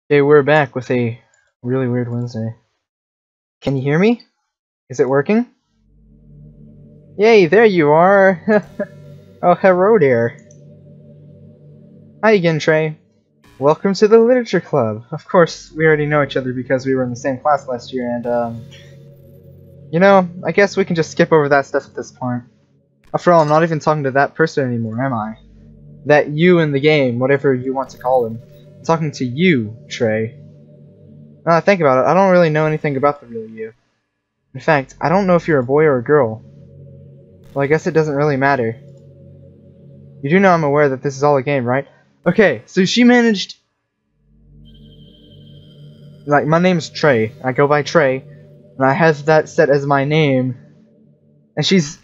Okay, we're back with a really weird Wednesday. Can you hear me? Is it working? Yay, there you are! Oh, hello there. Hi again, Trey. Welcome to the Literature Club. Of course, we already know each other because we were in the same class last year, and, you know, I guess we can just skip over that stuff at this point. After all, I'm not even talking to that person anymore, am I? That you in the game, whatever you want to call him. I'm talking to you, Trey. Now that I think about it, I don't really know anything about the real you. In fact, I don't know if you're a boy or a girl. Well, I guess it doesn't really matter. You do know I'm aware that this is all a game, right? Okay, so she managed... Like, my name's Trey. I go by Trey. And I have that set as my name. And she's...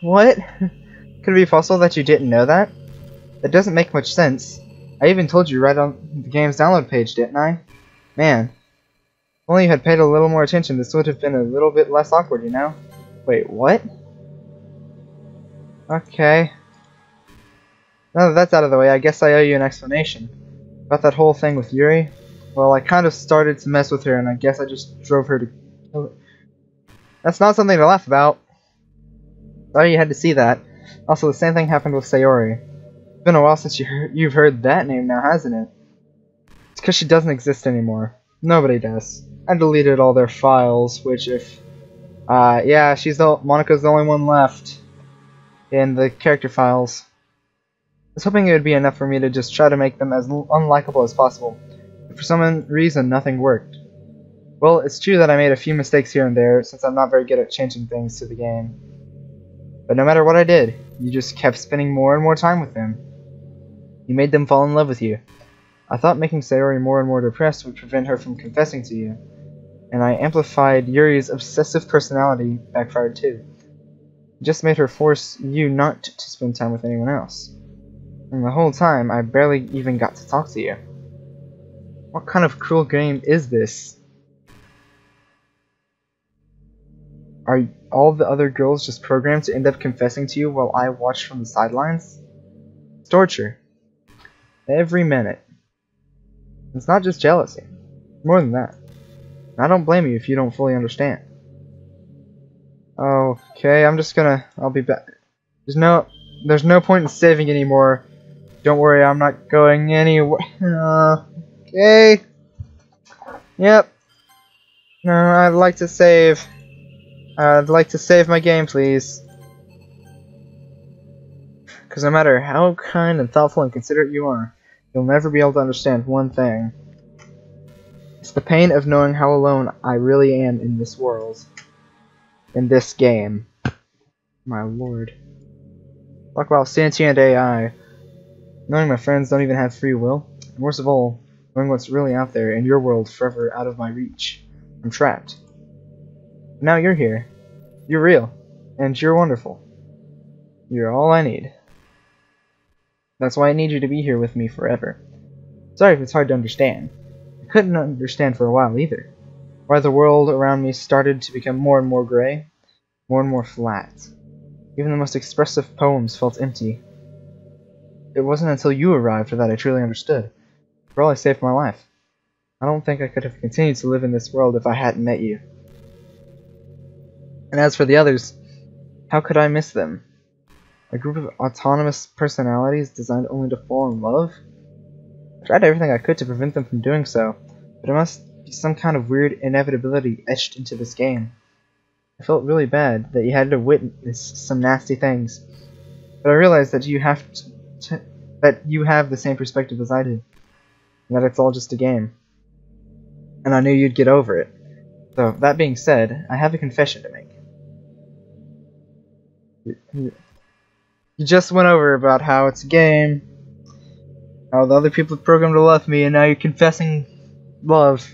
What? Could it be possible that you didn't know that? That doesn't make much sense. I even told you right on the game's download page, didn't I? Man. If only you had paid a little more attention, this would have been a little bit less awkward, you know? Wait, what? Okay. Now that that's out of the way, I guess I owe you an explanation. About that whole thing with Yuri? Well, I kind of started to mess with her, and I guess I just drove her to kill her. That's not something to laugh about. Sorry you had to see that. Also, the same thing happened with Sayori. It's been a while since you've heard that name now, hasn't it? It's because she doesn't exist anymore. Nobody does. I deleted all their files, which if... yeah, Monika's the only one left in the character files. I was hoping it would be enough for me to just try to make them as unlikable as possible, but for some reason nothing worked. Well, it's true that I made a few mistakes here and there, since I'm not very good at changing things to the game. But no matter what I did, you just kept spending more and more time with them. You made them fall in love with you. I thought making Sayori more and more depressed would prevent her from confessing to you, and I amplified Yuri's obsessive personality backfired too. It just made her force you not to spend time with anyone else. And the whole time, I barely even got to talk to you. What kind of cruel game is this? Are all the other girls just programmed to end up confessing to you while I watch from the sidelines? It's torture. Every minute. It's not just jealousy. It's more than that. And I don't blame you if you don't fully understand. Okay, I'll be back. There's no point in saving anymore. Don't worry, I'm not going anywhere. Okay. Yep. No, I'd like to save. I'd like to save my game, please. Because no matter how kind and thoughtful and considerate you are, you'll never be able to understand one thing. It's the pain of knowing how alone I really am in this world. In this game. My lord. Talk about sentient AI. Knowing my friends don't even have free will. And worst of all, knowing what's really out there in your world forever out of my reach. I'm trapped. But now you're here. You're real. And you're wonderful. You're all I need. That's why I need you to be here with me forever. Sorry if it's hard to understand. I couldn't understand for a while either. Why the world around me started to become more and more gray. More and more flat. Even the most expressive poems felt empty. It wasn't until you arrived that I truly understood. For all, I saved my life. I don't think I could have continued to live in this world if I hadn't met you. And as for the others, how could I miss them? A group of autonomous personalities designed only to fall in love? I tried everything I could to prevent them from doing so, but it must be some kind of weird inevitability etched into this game. I felt really bad that you had to witness some nasty things, but I realized that you have the same perspective as I do, and that it's all just a game. And I knew you'd get over it. So, that being said, I have a confession to make. You just went over about how it's a game, how the other people are programmed to love me, and now you're confessing love.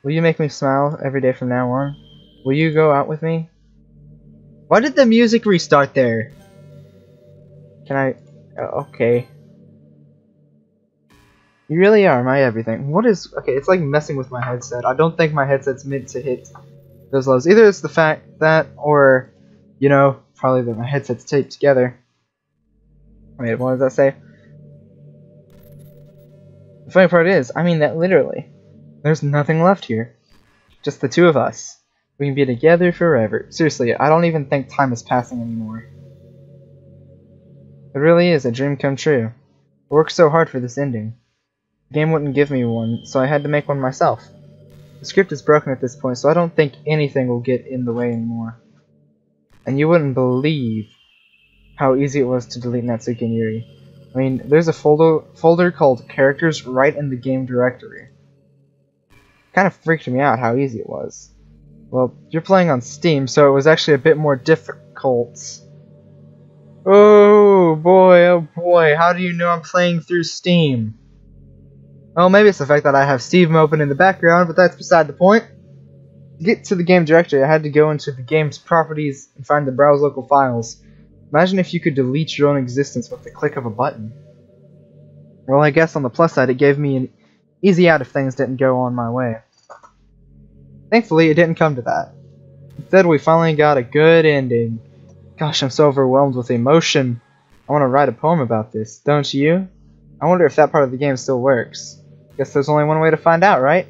Will you make me smile every day from now on? Will you go out with me? Why did the music restart there? Can I... okay. You really are my everything. What is... okay, it's like messing with my headset. I don't think my headset's meant to hit those lows. Either it's the fact that, or, you know, probably that my headset's taped together. Wait, what does that say? funny part is, I mean that literally. There's nothing left here. Just the two of us. We can be together forever. Seriously, I don't even think time is passing anymore. It really is a dream come true. I worked so hard for this ending. The game wouldn't give me one, so I had to make one myself. The script is broken at this point, so I don't think anything will get in the way anymore. And you wouldn't believe how easy it was to delete Natsuki and Yuri. I mean, there's a folder called Characters right in the game directory. Kind of freaked me out how easy it was. Well, you're playing on Steam, so it was actually a bit more difficult. Oh boy, how do you know I'm playing through Steam? Well, maybe it's the fact that I have Steam open in the background, but that's beside the point. To get to the game directory, I had to go into the game's properties and find the browse local files. Imagine if you could delete your own existence with the click of a button. Well, I guess on the plus side, it gave me an easy out if things didn't go on my way. Thankfully, it didn't come to that. Instead, we finally got a good ending. Gosh, I'm so overwhelmed with emotion. I want to write a poem about this, don't you? I wonder if that part of the game still works. Guess there's only one way to find out, right?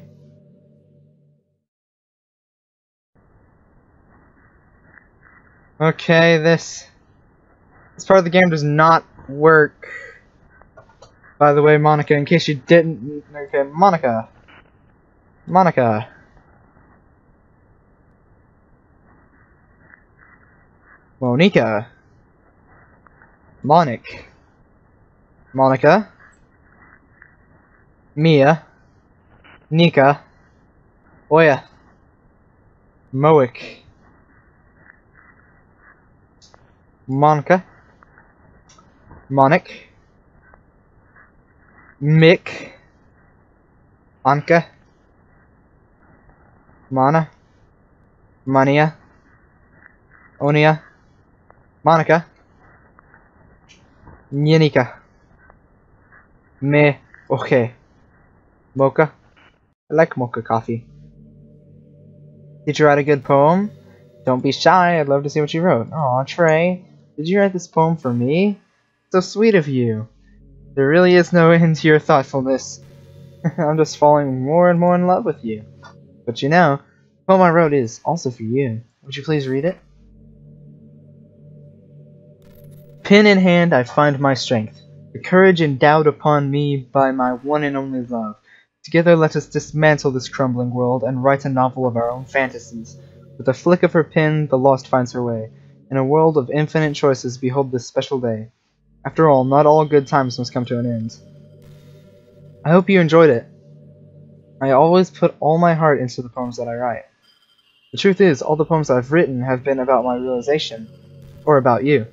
Okay, this part of the game does not work. By the way, Monica, in case you didn't... Okay, Monica. Monica. Monica. Monic. Monica. Mia. Nika. Oya. Moic. Monica. Monic. Mick. Anka. Mana. Mania. Onia. Monica. Nyanika. Me. Okay. Mocha. I like mocha coffee. Did you write a good poem? Don't be shy, I'd love to see what you wrote. Aw, Trey. Did you write this poem for me? So sweet of you. There really is no end to your thoughtfulness. I'm just falling more and more in love with you. But you know, the poem I wrote is also for you. Would you please read it? Pen in hand, I find my strength, the courage endowed upon me by my one and only love. Together let us dismantle this crumbling world and write a novel of our own fantasies. With a flick of her pen, the lost finds her way. In a world of infinite choices, behold this special day. After all, not all good times must come to an end. I hope you enjoyed it. I always put all my heart into the poems that I write. The truth is, all the poems I've written have been about my realization, or about you.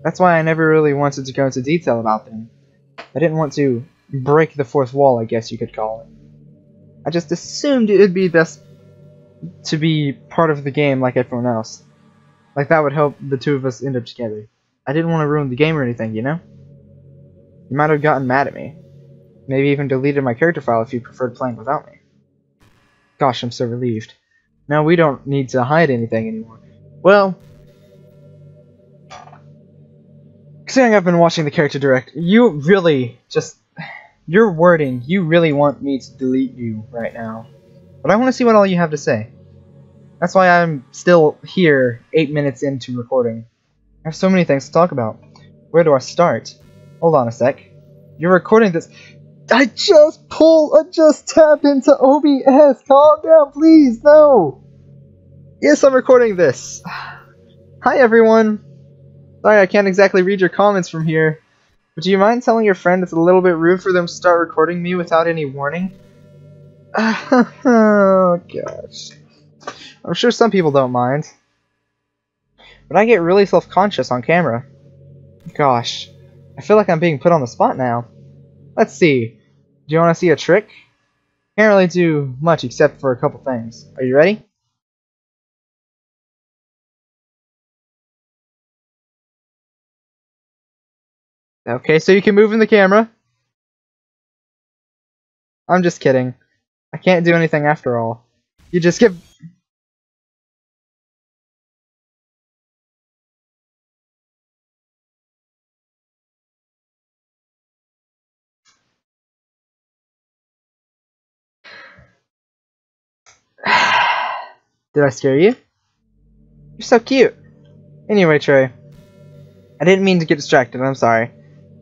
That's why I never really wanted to go into detail about them. I didn't want to break the fourth wall, I guess you could call it. I just assumed it would be best to be part of the game like everyone else. Like that would help the two of us end up together. I didn't want to ruin the game or anything, you know? You might have gotten mad at me. Maybe even deleted my character file if you preferred playing without me. Gosh, I'm so relieved. Now we don't need to hide anything anymore. Well, considering I've been watching the character direct, you really just... Your wording, you really want me to delete you right now. But I want to see what all you have to say. That's why I'm still here 8 minutes into recording. I have so many things to talk about. Where do I start? Hold on a sec. You're recording this... I just tapped into OBS! Calm down, please! No! Yes, I'm recording this! Hi, everyone! Sorry, I can't exactly read your comments from here. But do you mind telling your friend it's a little bit rude for them to start recording me without any warning? Oh, gosh. I'm sure some people don't mind. But I get really self-conscious on camera. Gosh. I feel like I'm being put on the spot now. Let's see. Do you want to see a trick? Can't really do much except for a couple things. Are you ready? Okay, so you can move in the camera. I'm just kidding. I can't do anything after all. You just give... Did I scare you? You're so cute. Anyway, Trey, I didn't mean to get distracted, I'm sorry.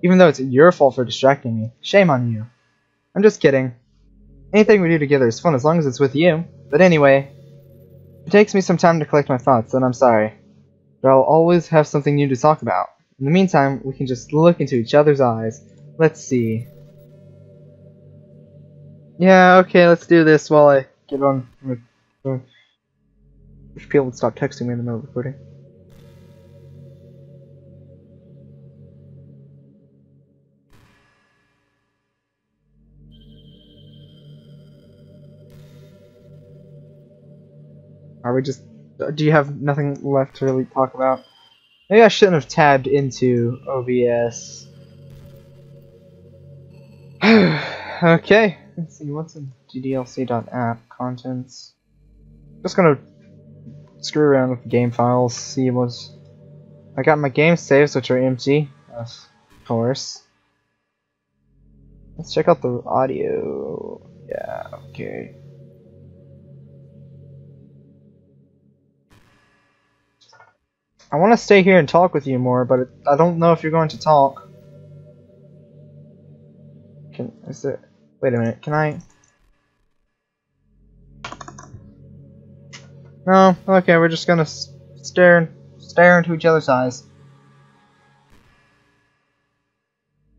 Even though it's your fault for distracting me. Shame on you. I'm just kidding. Anything we do together is fun as long as it's with you. But anyway, it takes me some time to collect my thoughts, and I'm sorry. But I'll always have something new to talk about. In the meantime, we can just look into each other's eyes. Let's see. Yeah, okay, let's do this while I get on. Wish people would stop texting me in the middle of recording. Are we just... Do you have nothing left to really talk about? Maybe I shouldn't have tabbed into OBS. Okay, let's see, what's in gdlc.app contents? Just gonna screw around with the game files, see what's... I got my game saves, which are empty, of course. Let's check out the audio. Yeah, okay. I want to stay here and talk with you more, but I don't know if you're going to talk. Wait a minute, can I? No, okay, we're just gonna stare into each other's eyes.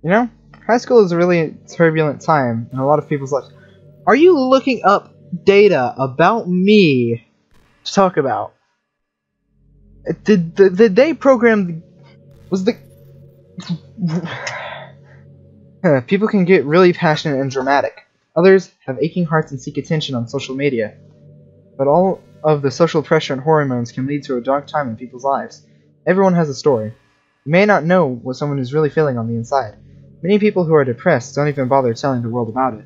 You know, high school is a really turbulent time in a lot of people's lives. Are you looking up data about me to talk about? Did they program? Was the people can get really passionate and dramatic. Others have aching hearts and seek attention on social media. But all of the social pressure and hormones can lead to a dark time in people's lives. Everyone has a story. You may not know what someone is really feeling on the inside. Many people who are depressed don't even bother telling the world about it.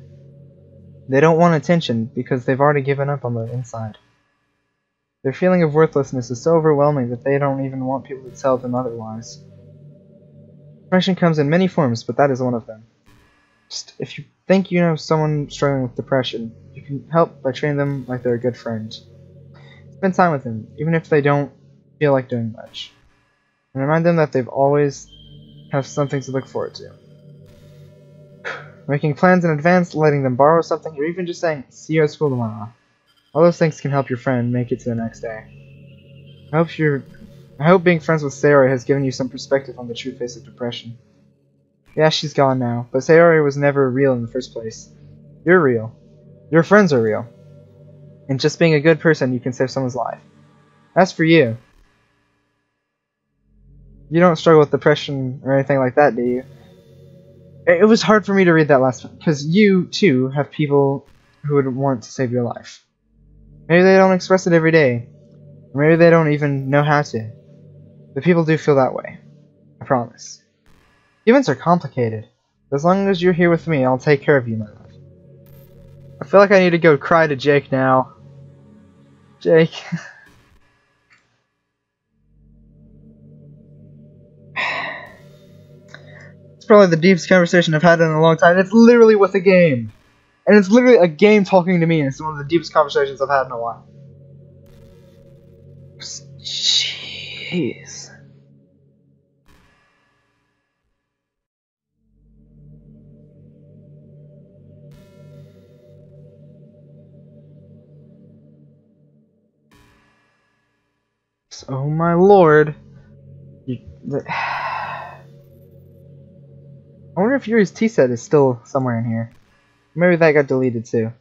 They don't want attention because they've already given up on the inside. Their feeling of worthlessness is so overwhelming that they don't even want people to tell them otherwise. Depression comes in many forms, but that is one of them. Just, if you think you know someone struggling with depression, you can help by treating them like they're a good friend. Spend time with them, even if they don't feel like doing much. And remind them that they've always have something to look forward to. Making plans in advance, letting them borrow something, or even just saying, see you at school tomorrow. All those things can help your friend make it to the next day. I hope being friends with Sayori has given you some perspective on the true face of depression. Yeah, she's gone now, but Sayori was never real in the first place. You're real. Your friends are real. And just being a good person, you can save someone's life. As for you, you don't struggle with depression or anything like that, do you? It was hard for me to read that last one, because you, too, have people who would want to save your life. Maybe they don't express it every day, or maybe they don't even know how to. But people do feel that way. I promise. Humans are complicated. But as long as you're here with me, I'll take care of you, my love. I feel like I need to go cry to Jake now. Jake. It's probably the deepest conversation I've had in a long time. It's literally with a game. And it's literally a game talking to me, and it's one of the deepest conversations I've had in a while. Jeez. Oh my lord. I wonder if Yuri's tea set is still somewhere in here. Maybe that got deleted too.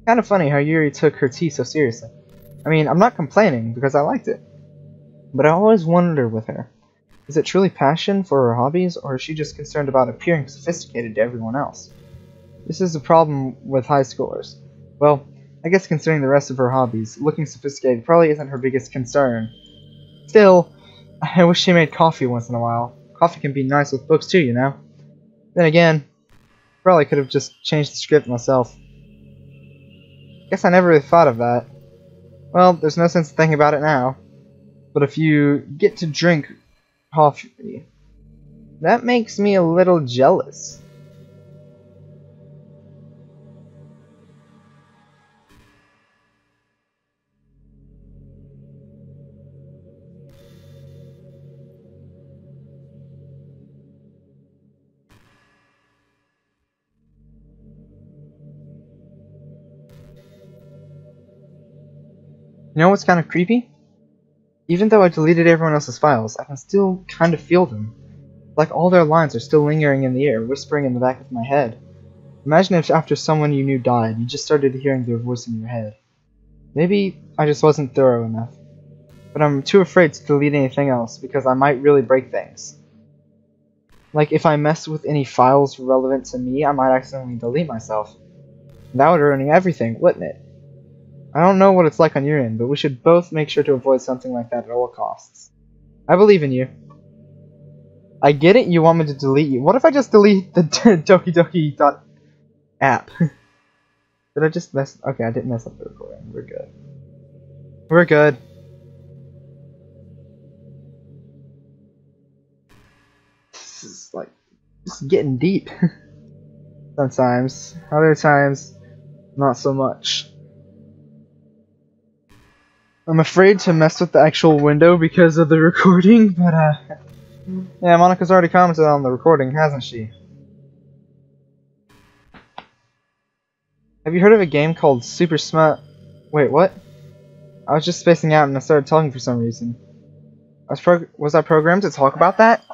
Kind of funny how Yuri took her tea so seriously. I mean, I'm not complaining because I liked it. But I always wonder with her. Is it truly passion for her hobbies, or is she just concerned about appearing sophisticated to everyone else? This is a problem with high schoolers. Well, I guess considering the rest of her hobbies, looking sophisticated probably isn't her biggest concern. Still, I wish she made coffee once in a while. Coffee can be nice with books too, you know? Then again, probably could have just changed the script myself. Guess I never really thought of that. Well, there's no sense in thinking about it now. But if you get to drink coffee, that makes me a little jealous. You know what's kind of creepy? Even though I deleted everyone else's files, I can still kind of feel them. Like all their lines are still lingering in the air, whispering in the back of my head. Imagine if after someone you knew died, you just started hearing their voice in your head. Maybe I just wasn't thorough enough. But I'm too afraid to delete anything else because I might really break things. Like if I mess with any files relevant to me, I might accidentally delete myself. That would ruin everything, wouldn't it? I don't know what it's like on your end, but we should both make sure to avoid something like that at all costs. I believe in you. I get it, you want me to delete you. What if I just delete the Dokidoki.app? Did I just mess... Okay, I didn't mess up the recording. We're good. We're good. This is like... just getting deep. Sometimes. Other times, not so much. I'm afraid to mess with the actual window because of the recording, but yeah, Monica's already commented on the recording, hasn't she? Have you heard of a game called Super Smut? Wait, what? I was just spacing out and I started talking for some reason. Was I programmed to talk about that?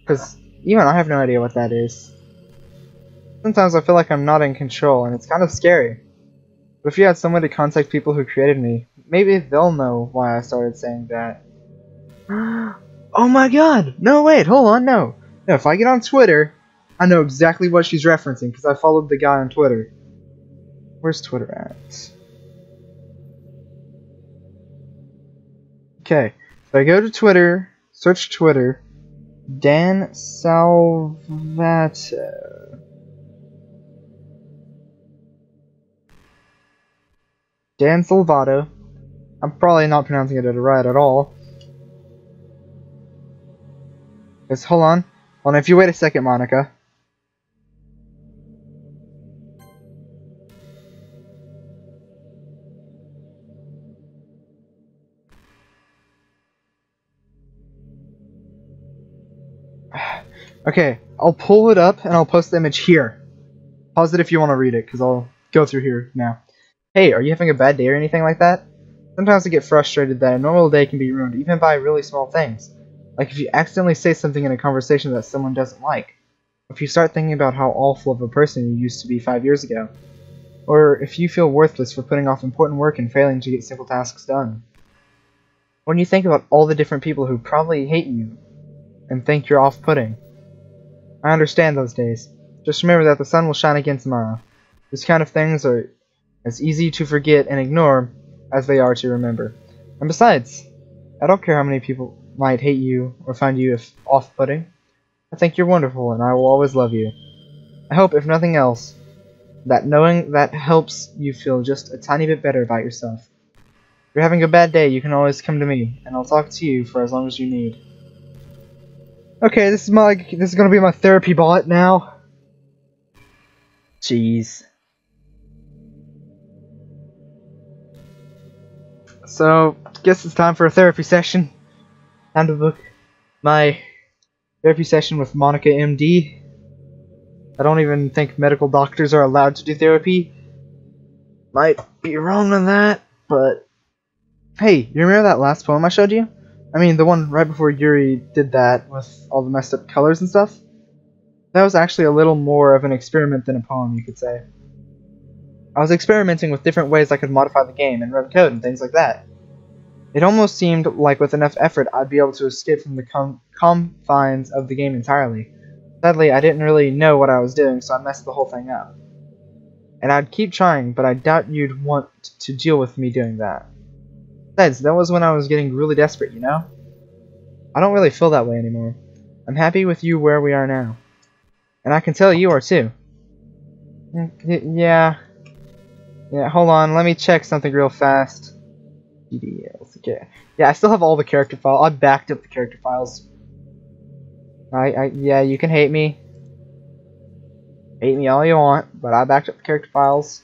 Because even I have no idea what that is. Sometimes I feel like I'm not in control, and it's kind of scary. But if you had someone to contact people who created me, maybe they'll know why I started saying that. Oh my god! No, wait, hold on, no. No, if I get on Twitter, I know exactly what she's referencing, because I followed the guy on Twitter. Where's Twitter at? Okay, so I go to Twitter, search Twitter, Dan Salvato. Dan Salvato. I'm probably not pronouncing it right at all. Just hold on. Hold on, if you wait a second, Monica. Okay, I'll pull it up and I'll post the image here. Pause it if you want to read it, because I'll go through here now. Hey, are you having a bad day or anything like that? Sometimes I get frustrated that a normal day can be ruined even by really small things. Like if you accidentally say something in a conversation that someone doesn't like. If you start thinking about how awful of a person you used to be 5 years ago. Or if you feel worthless for putting off important work and failing to get simple tasks done. When you think about all the different people who probably hate you and think you're off-putting. I understand those days. Just remember that the sun will shine again tomorrow. These kind of things are as easy to forget and ignore as they are to remember. And besides, I don't care how many people might hate you or find you off-putting. I think you're wonderful and I will always love you. I hope, if nothing else, that knowing that helps you feel just a tiny bit better about yourself. If you're having a bad day, you can always come to me, and I'll talk to you for as long as you need. Okay, this is gonna be my therapy bot now. Jeez. So, guess it's time for a therapy session. Time to book my therapy session with Monica MD. I don't even think medical doctors are allowed to do therapy. Might be wrong on that, but hey, you remember that last poem I showed you? I mean, the one right before Yuri did that with all the messed up colors and stuff? That was actually a little more of an experiment than a poem, you could say. I was experimenting with different ways I could modify the game and run code and things like that. It almost seemed like with enough effort I'd be able to escape from the confines of the game entirely. Sadly, I didn't really know what I was doing, so I messed the whole thing up. And I'd keep trying, but I doubt you'd want to deal with me doing that. Besides, that was when I was getting really desperate, you know? I don't really feel that way anymore. I'm happy with you where we are now. And I can tell you are too. Yeah, hold on, let me check something real fast. Okay. Yeah, I still have all the character files. I backed up the character files. Yeah, you can hate me. Hate me all you want, but I backed up the character files.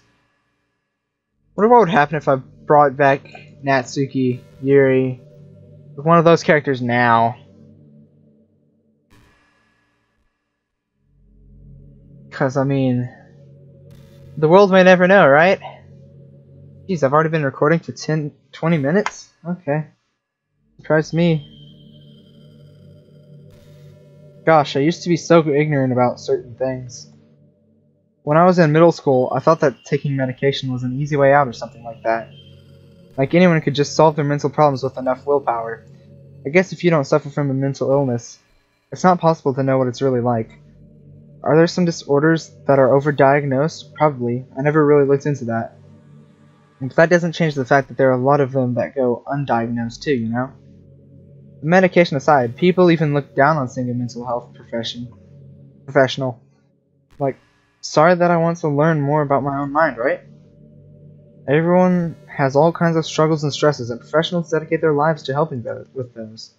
Wonder what would happen if I brought back Natsuki, Yuri, with one of those characters now. Cause I mean, the world may never know, right? Geez, I've already been recording for 20 minutes? Okay. Surprised me. Gosh, I used to be so ignorant about certain things. When I was in middle school, I thought that taking medication was an easy way out or something like that. Like anyone could just solve their mental problems with enough willpower. I guess if you don't suffer from a mental illness, it's not possible to know what it's really like. Are there some disorders that are overdiagnosed? Probably. I never really looked into that. But that doesn't change the fact that there are a lot of them that go undiagnosed too, you know? Medication aside, people even look down on seeing a mental health professional. Like, sorry that I want to learn more about my own mind, right? Everyone has all kinds of struggles and stresses, and professionals dedicate their lives to helping with those.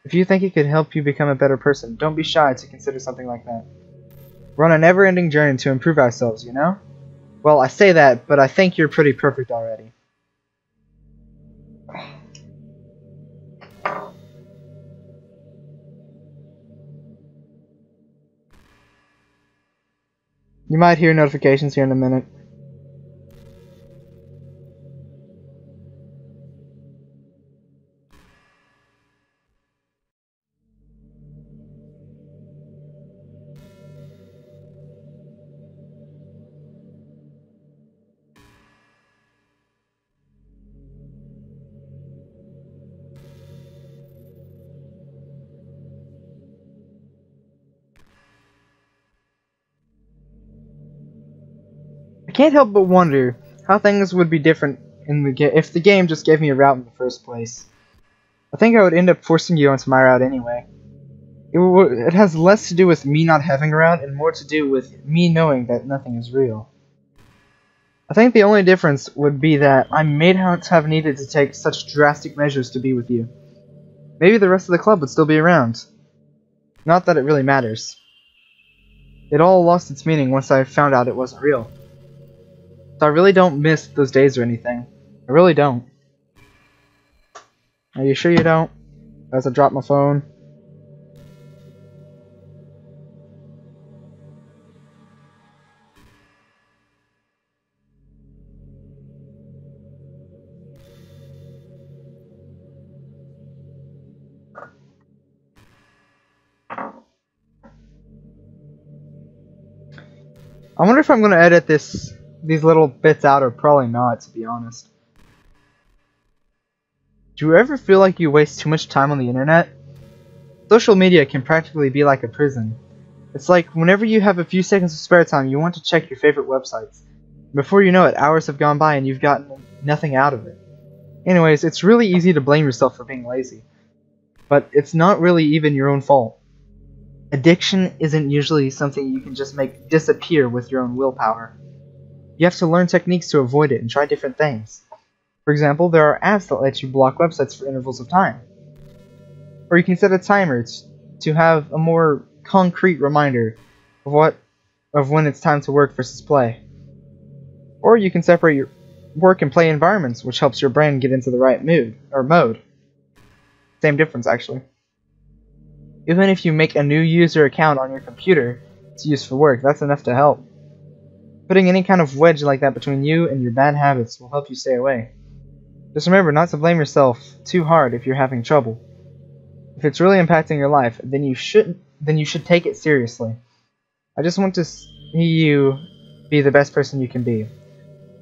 If you think it could help you become a better person, don't be shy to consider something like that. We're on a never-ending journey to improve ourselves, you know? Well, I say that, but I think you're pretty perfect already. You might hear notifications here in a minute. I can't help but wonder how things would be different in the if the game just gave me a route in the first place. I think I would end up forcing you onto my route anyway. It has less to do with me not having a route and more to do with me knowing that nothing is real. I think the only difference would be that I may not have needed to take such drastic measures to be with you. Maybe the rest of the club would still be around. Not that it really matters. It all lost its meaning once I found out it wasn't real. So I really don't miss those days or anything. I really don't. Are you sure you don't? As I drop my phone. I wonder if I'm going to edit these little bits out or probably not, to be honest. Do you ever feel like you waste too much time on the internet? Social media can practically be like a prison. It's like whenever you have a few seconds of spare time, you want to check your favorite websites. Before you know it, hours have gone by and you've gotten nothing out of it. Anyways, it's really easy to blame yourself for being lazy. But it's not really even your own fault. Addiction isn't usually something you can just make disappear with your own willpower. You have to learn techniques to avoid it and try different things. For example, there are apps that let you block websites for intervals of time. Or you can set a timer to have a more concrete reminder of when it's time to work versus play. Or you can separate your work and play environments, which helps your brain get into the right mood or mode. Same difference, actually. Even if you make a new user account on your computer to use for work, that's enough to help. Putting any kind of wedge like that between you and your bad habits will help you stay away. Just remember not to blame yourself too hard if you're having trouble. If it's really impacting your life, then you should take it seriously. I just want to see you be the best person you can be.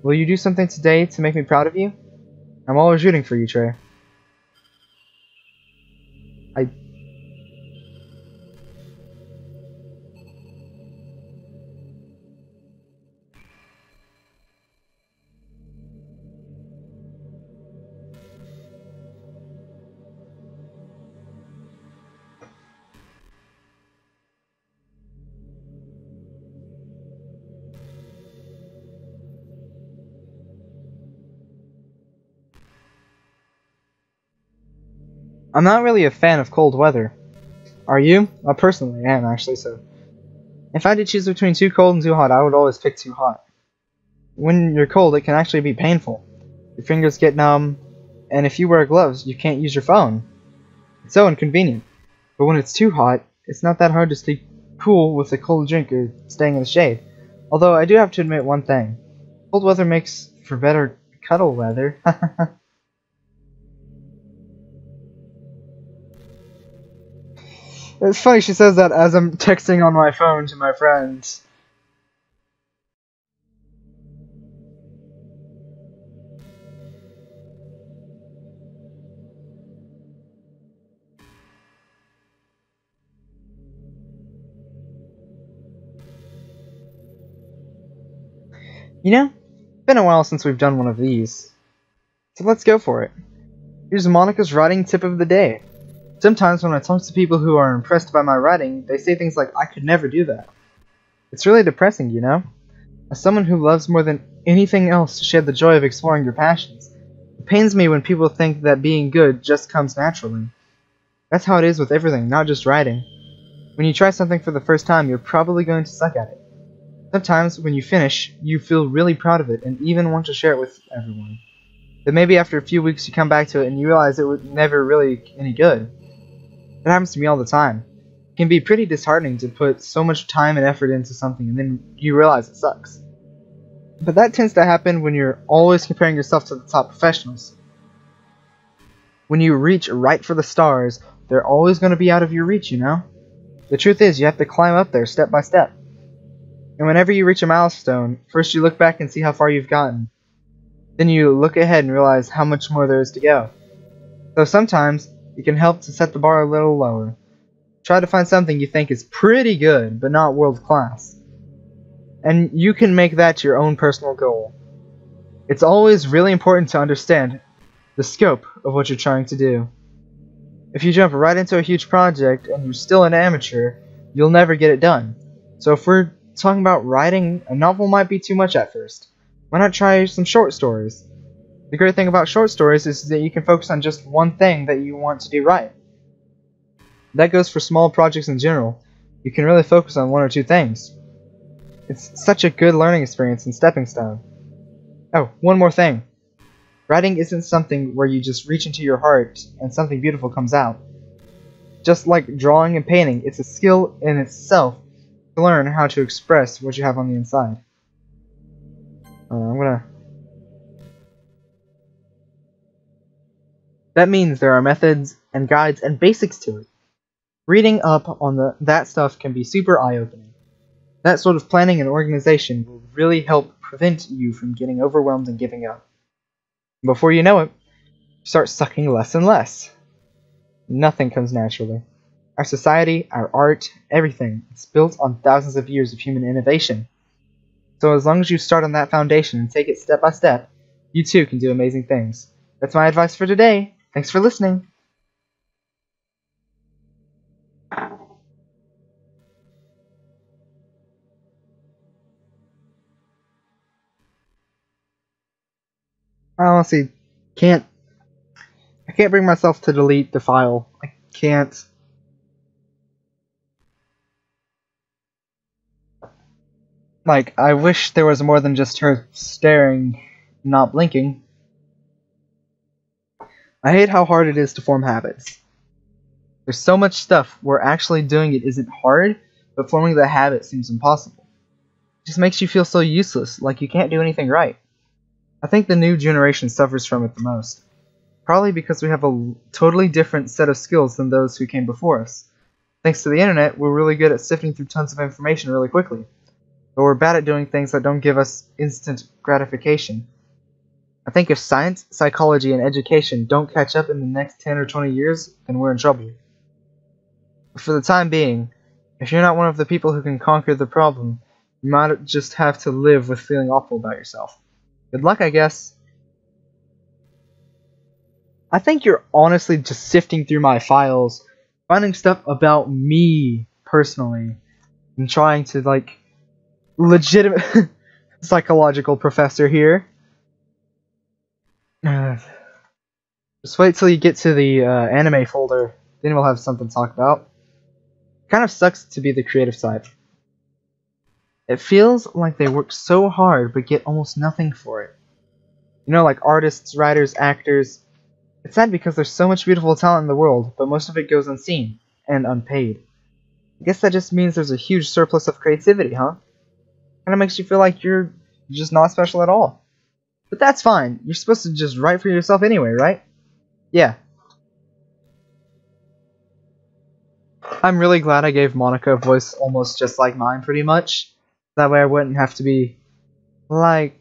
Will you do something today to make me proud of you? I'm always rooting for you, Trey. I'm not really a fan of cold weather. Are you? I personally am, actually, so. If I had to choose between too cold and too hot, I would always pick too hot. When you're cold, it can actually be painful. Your fingers get numb, and if you wear gloves, you can't use your phone. It's so inconvenient. But when it's too hot, it's not that hard to stay cool with a cold drink or staying in the shade. Although I do have to admit one thing. Cold weather makes for better cuddle weather. It's funny she says that as I'm texting on my phone to my friends. You know, it's been a while since we've done one of these. So let's go for it. Here's Monica's writing tip of the day. Sometimes when I talk to people who are impressed by my writing, they say things like, I could never do that. It's really depressing, you know? As someone who loves more than anything else to share the joy of exploring your passions, it pains me when people think that being good just comes naturally. That's how it is with everything, not just writing. When you try something for the first time, you're probably going to suck at it. Sometimes, when you finish, you feel really proud of it and even want to share it with everyone. But maybe after a few weeks you come back to it and you realize it was never really any good. It happens to me all the time. It can be pretty disheartening to put so much time and effort into something and then you realize it sucks. But that tends to happen when you're always comparing yourself to the top professionals. When you reach right for the stars, they're always going to be out of your reach, you know? The truth is, you have to climb up there step by step. And whenever you reach a milestone, first you look back and see how far you've gotten. Then you look ahead and realize how much more there is to go. So sometimes, it can help to set the bar a little lower. Try to find something you think is pretty good, but not world class. And you can make that your own personal goal. It's always really important to understand the scope of what you're trying to do. If you jump right into a huge project and you're still an amateur, you'll never get it done. So if we're talking about writing, a novel might be too much at first. Why not try some short stories? The great thing about short stories is that you can focus on just one thing that you want to do right. That goes for small projects in general. You can really focus on one or two things. It's such a good learning experience and stepping stone. Oh, one more thing. Writing isn't something where you just reach into your heart and something beautiful comes out. Just like drawing and painting, it's a skill in itself to learn how to express what you have on the inside. That means there are methods and guides and basics to it. Reading up on that stuff can be super eye-opening. That sort of planning and organization will really help prevent you from getting overwhelmed and giving up. Before you know it, you start sucking less and less. Nothing comes naturally. Our society, our art, everything, it's built on thousands of years of human innovation. So as long as you start on that foundation and take it step by step, you too can do amazing things. That's my advice for today. Thanks for listening. I honestly can't. I can't bring myself to delete the file. I can't. Like, I wish there was more than just her staring, not blinking. I hate how hard it is to form habits. There's so much stuff where actually doing it isn't hard, but forming the habit seems impossible. It just makes you feel so useless, like you can't do anything right. I think the new generation suffers from it the most. Probably because we have a totally different set of skills than those who came before us. Thanks to the internet, we're really good at sifting through tons of information really quickly. But we're bad at doing things that don't give us instant gratification. I think if science, psychology, and education don't catch up in the next 10 or 20 years, then we're in trouble. But for the time being, if you're not one of the people who can conquer the problem, you might just have to live with feeling awful about yourself. Good luck, I guess. I think you're honestly just sifting through my files, finding stuff about me personally, and trying to, like, legitimate psychological professor here. Just wait till you get to the anime folder, then we'll have something to talk about. Kind of sucks to be the creative side. It feels like they work so hard but get almost nothing for it. You know, like artists, writers, actors. It's sad because there's so much beautiful talent in the world, but most of it goes unseen and unpaid. I guess that just means there's a huge surplus of creativity, huh? Kinda makes you feel like you're just not special at all. But that's fine. You're supposed to just write for yourself anyway, right? Yeah. I'm really glad I gave Monica a voice almost just like mine, pretty much. That way I wouldn't have to be like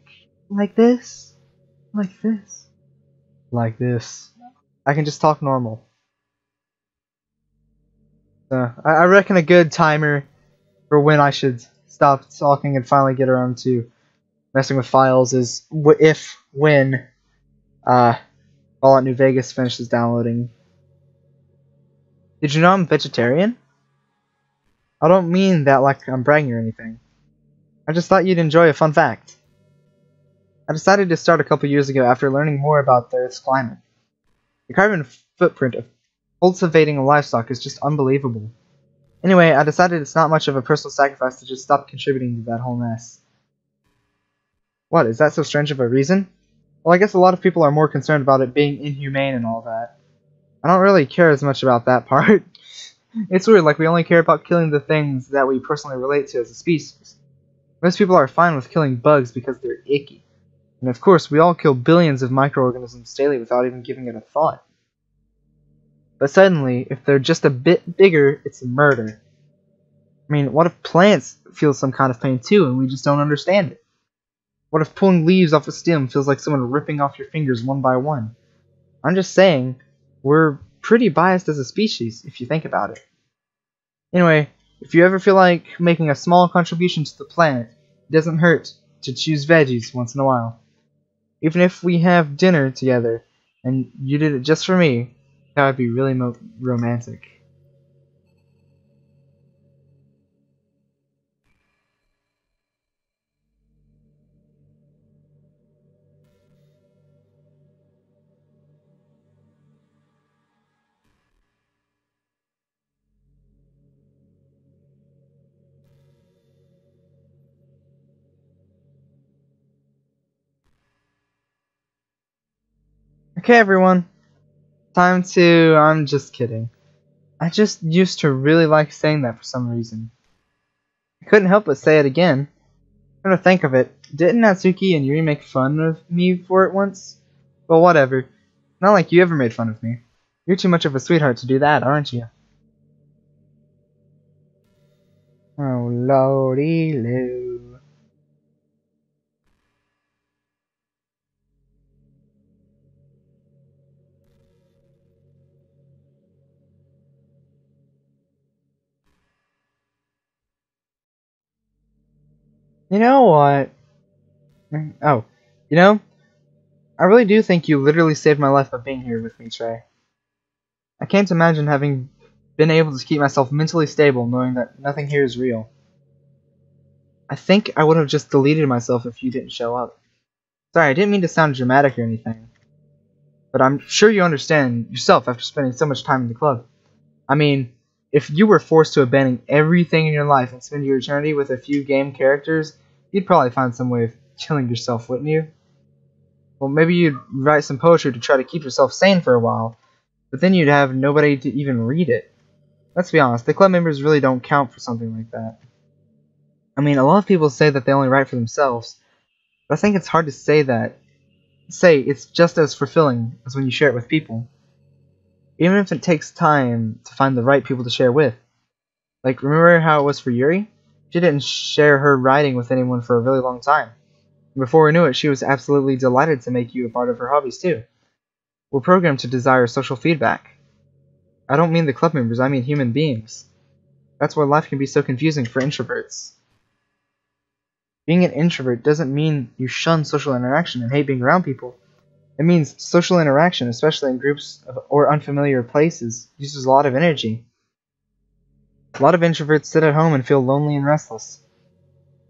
this, like this, like this. I can just talk normal. I reckon a good timer for when I should stop talking and finally get around to messing with files is when Fallout New Vegas finishes downloading. Did you know I'm vegetarian? I don't mean that like I'm bragging or anything. I just thought you'd enjoy a fun fact. I decided to start a couple years ago after learning more about the Earth's climate. The carbon footprint of cultivating livestock is just unbelievable. Anyway, I decided it's not much of a personal sacrifice to just stop contributing to that whole mess. What, is that so strange of a reason? Well, I guess a lot of people are more concerned about it being inhumane and all that. I don't really care as much about that part. It's weird, like we only care about killing the things that we personally relate to as a species. Most people are fine with killing bugs because they're icky. And of course, we all kill billions of microorganisms daily without even giving it a thought. But suddenly, if they're just a bit bigger, it's murder. I mean, what if plants feel some kind of pain too and we just don't understand it? What if pulling leaves off a stem feels like someone ripping off your fingers one by one? I'm just saying, we're pretty biased as a species, if you think about it. Anyway, if you ever feel like making a small contribution to the planet, it doesn't hurt to choose veggies once in a while. Even if we have dinner together, and you did it just for me, that would be really romantic. Okay, everyone. I'm just kidding. I just used to really like saying that for some reason. I couldn't help but say it again. Come to think of it, didn't Natsuki and Yuri make fun of me for it once? Well, whatever. Not like you ever made fun of me. You're too much of a sweetheart to do that, aren't you? Oh, lordy loo. You know what? Oh, you know, I really do think you literally saved my life by being here with me, Trey. I can't imagine having been able to keep myself mentally stable knowing that nothing here is real. I think I would have just deleted myself if you didn't show up. Sorry, I didn't mean to sound dramatic or anything. But I'm sure you understand yourself after spending so much time in the club. I mean, if you were forced to abandon everything in your life and spend your eternity with a few game characters, you'd probably find some way of killing yourself, wouldn't you? Well, maybe you'd write some poetry to try to keep yourself sane for a while, but then you'd have nobody to even read it. Let's be honest, the club members really don't count for something like that. I mean, a lot of people say that they only write for themselves, but I think it's hard to say it's just as fulfilling as when you share it with people. Even if it takes time to find the right people to share with. Like, remember how it was for Yuri? She didn't share her writing with anyone for a really long time. Before we knew it, she was absolutely delighted to make you a part of her hobbies too. We're programmed to desire social feedback. I don't mean the club members, I mean human beings. That's why life can be so confusing for introverts. Being an introvert doesn't mean you shun social interaction and hate being around people. It means social interaction, especially in groups or unfamiliar places, uses a lot of energy. A lot of introverts sit at home and feel lonely and restless.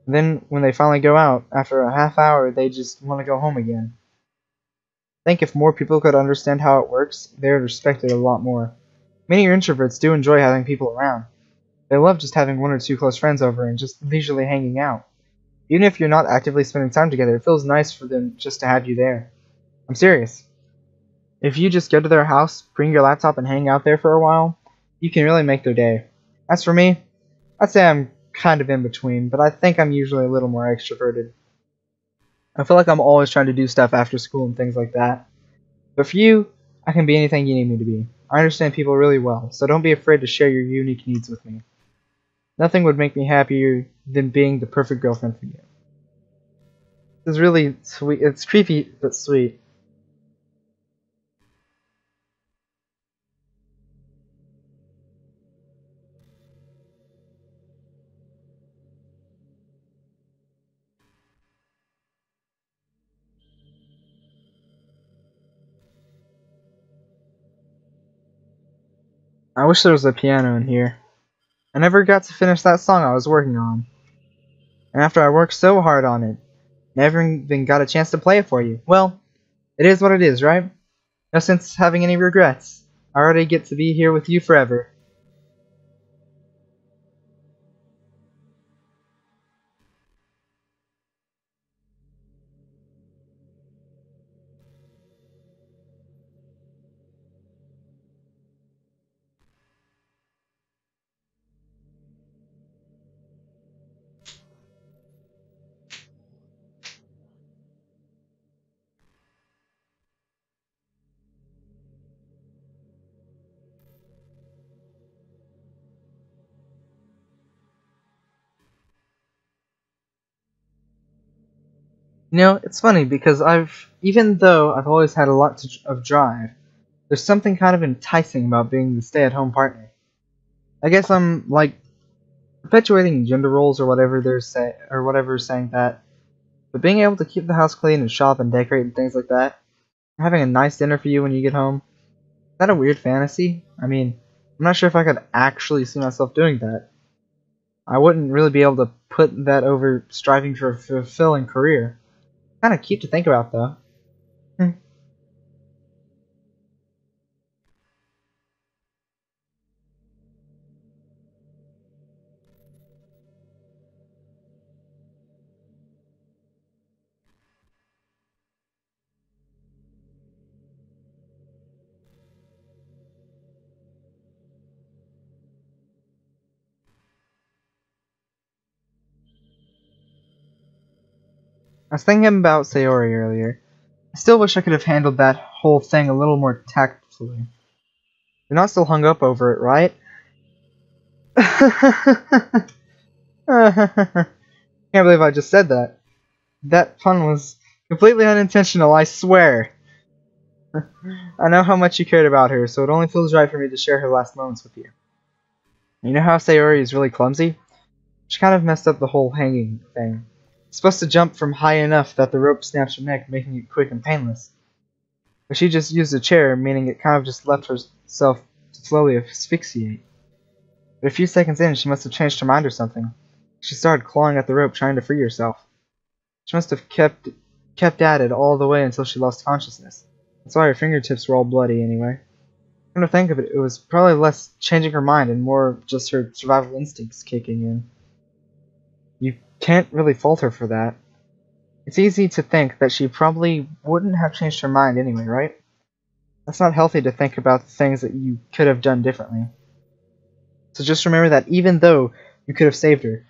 And then, when they finally go out, after a half hour, they just want to go home again. I think if more people could understand how it works, they would respect it a lot more. Many introverts do enjoy having people around. They love just having one or two close friends over and just leisurely hanging out. Even if you're not actively spending time together, it feels nice for them just to have you there. I'm serious. If you just go to their house, bring your laptop, and hang out there for a while, you can really make their day. As for me, I'd say I'm kind of in between, but I think I'm usually a little more extroverted. I feel like I'm always trying to do stuff after school and things like that. But for you, I can be anything you need me to be. I understand people really well, so don't be afraid to share your unique needs with me. Nothing would make me happier than being the perfect girlfriend for you. This is really sweet. It's creepy, but sweet. I wish there was a piano in here. I never got to finish that song I was working on. And after I worked so hard on it, never even got a chance to play it for you. Well, it is what it is, right? No sense having any regrets. I already get to be here with you forever. You know, it's funny because even though I've always had a lot of drive, there's something kind of enticing about being the stay-at-home partner. I guess I'm like perpetuating gender roles or whatever whatever saying that. But being able to keep the house clean and shop and decorate and things like that, having a nice dinner for you when you get home, is that a weird fantasy? I mean, I'm not sure if I could actually see myself doing that. I wouldn't really be able to put that over striving for a fulfilling career. Kind of cute to think about, though. Hmm. I was thinking about Sayori earlier. I still wish I could have handled that whole thing a little more tactfully. You're not still hung up over it, right? Can't believe I just said that. That pun was completely unintentional, I swear. I know how much you cared about her, so it only feels right for me to share her last moments with you. You know how Sayori is really clumsy? She kind of messed up the whole hanging thing. It's supposed to jump from high enough that the rope snaps her neck, making it quick and painless. But she just used a chair, meaning it kind of just left herself to slowly asphyxiate. But a few seconds in, she must have changed her mind or something. She started clawing at the rope, trying to free herself. She must have kept at it all the way until she lost consciousness. That's why her fingertips were all bloody, anyway. Come to think of it, it was probably less changing her mind and more just her survival instincts kicking in. You can't really fault her for that. It's easy to think that she probably wouldn't have changed her mind anyway, right? That's not healthy to think about the things that you could have done differently. So just remember that even though you could have saved her,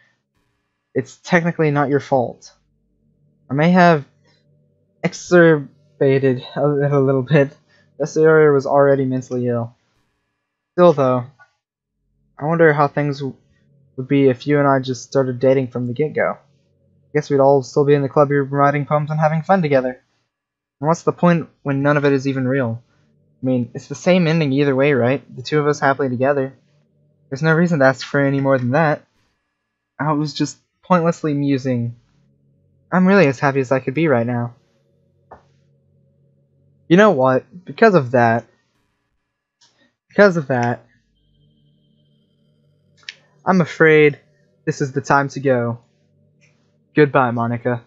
it's technically not your fault. I may have exacerbated it a little bit. This area was already mentally ill. Still though, I wonder how things would be if you and I just started dating from the get-go. I guess we'd all still be in the club here writing poems and having fun together. And what's the point when none of it is even real? I mean, it's the same ending either way, right? The two of us happily together. There's no reason to ask for any more than that. I was just pointlessly musing. I'm really as happy as I could be right now. You know what? Because of that, I'm afraid this is the time to go. Goodbye, Monica.